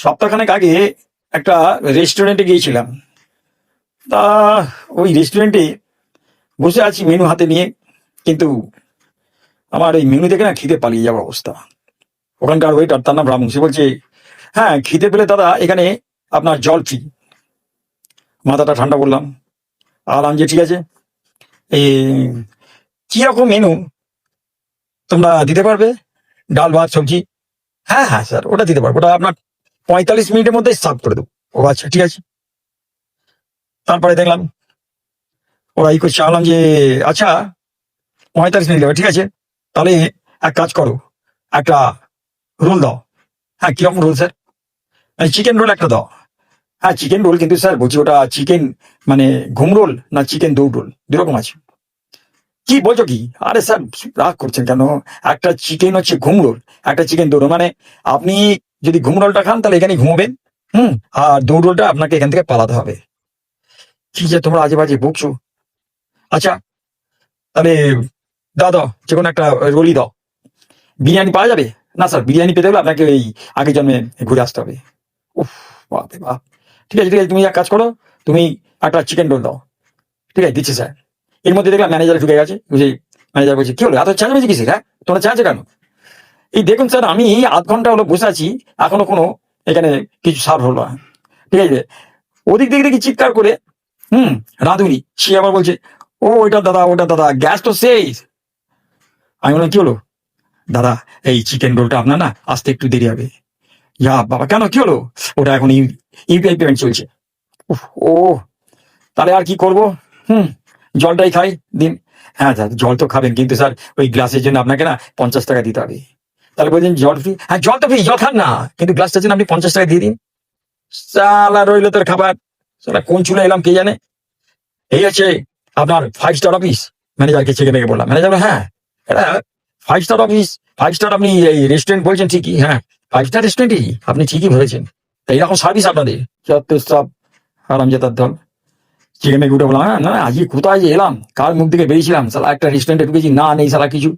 সপ্তাহখানেক আগে একটা রেস্টুরেন্টে গিয়েছিলাম। তা ওই রেস্টুরেন্টে বসে আছি মেনু হাতে নিয়ে, কিন্তু আমার এই মেনু দেখে না খিদে পালিয়ে যাওয়ার অবস্থা। ওখানকার ওয়েটার, তার নাম রামু, সে বলছে, হ্যাঁ খিদে পেলে দাদা এখানে আপনার জল ফ্রি। মাথাটা ঠান্ডা করলাম, আর আমি যে ঠিক আছে, এই কিরকম মেনু তোমরা দিতে পারবে? ডাল ভাত সবজি? হ্যাঁ হ্যাঁ স্যার, ওটা দিতে পারবো, ওটা আপনার 45 মিনিটের মধ্যে সার্ভ করে দেবো। ও আচ্ছা ঠিক আছে। তারপরে দেখলাম ওরা এই করছে, আনলাম যে আচ্ছা 45 মিনিট লাগবে, ঠিক আছে তাহলে এক কাজ করো, একটা রোল দাও। হ্যাঁ কিরকম রোল স্যার? চিকেন রোল একটা দাও। হ্যাঁ চিকেন রোল, কিন্তু স্যার বলছি ওটা চিকেন মানে ঘুম রোল না চিকেন দৌড় রোল, দুরকম আছে। কি বলছো কি? আরে স্যার রাগ করছেন কেন? একটা চিকেন হচ্ছে ঘুম রোল, একটা চিকেন দৌড় রোল। মানে আপনি যদি ঘুম রোলটা খান তাহলে এখানে ঘুমোবেন, আর দৌড় রোলটা আপনাকে এখান থেকে পালাতে হবে। কি যে তোমরা আজে বাজে বকছো। আচ্ছা তাহলে দাও দাও, যে কোনো একটা রোলই দাও। বিরিয়ানি পাওয়া যাবে? না স্যার, বিরিয়ানি পেতে হলে আপনাকে এই আগের জন্মে ঘুরে আসতে হবে। উফ, বাপরে বাপ। ঠিক আছে ঠিক আছে, তুমি এক কাজ করো, তুমি একটা চিকেন রোল দাও। ঠিক আছে দিচ্ছি স্যার। এর মধ্যে দেখলাম ম্যানেজার ঢুকে গেছে, বুঝি ম্যানেজার বলছে, কি হলো এত চেঁচামেচি কিসের? হ্যাঁ তোমরা চেঁচাচ্ছ কেন? এই দেখুন স্যার, আমি 0.5 ঘন্টা হলো বসে আছি, এখনো কোনো এখানে কিছু সার্ভ হলো না। ঠিক আছে, ওদিক দিক দেখি চিৎকার করে রাঁধুনি, সে আবার বলছে, ও ওইটা দাদা ওটা দাদা, গ্যাস তো শেষ। আমি বললাম কি হলো? দাদা এই চিকেন রোলটা আপনার না আসতে একটু দেরি হবে। ইয়া বাবা, কেন কি হলো? ওটা এখন ইউপিআই পেমেন্ট চলছে। উফ, ও তাহলে আর কি করব? জলটাই খাই দিন। হ্যাঁ স্যার জল তো খাবেন, কিন্তু স্যার ওই গ্লাসের জন্য আপনাকে না 50 টাকা দিতে হবে। তাহলে বলছেন জল ফ্রি? হ্যাঁ জল তো ফ্রি, জল খান না, কিন্তু গ্লাসটার জন্য আপনি 50 টাকা দিয়ে দিন। সালা রইলো তোর খাবার। সালা কোন চুলে এলাম কে জানে। এই হচ্ছে আপনার 5 স্টার অফিস? ম্যানেজারকে চেকে মেকে বললাম। ম্যানেজার বলল, হ্যাঁ এটা 5 স্টার অফিস। 5 স্টার আপনি এই রেস্টুরেন্ট বলছেন ঠিকই, হ্যাঁ 5 স্টার রেস্টুরেন্টই, আপনি ঠিকই ধরেছেন। তা এরকম সার্ভিস আপনাদের? যত সব হারামজাদার দল। চেকে মেকে উঠে বললাম, হ্যাঁ না আজকে কোথায় যে এলাম, কার মুখ থেকে বেরিয়েছিলাম, সালা একটা রেস্টুরেন্টে ঢুকেছি, না নেই সালা কিছু।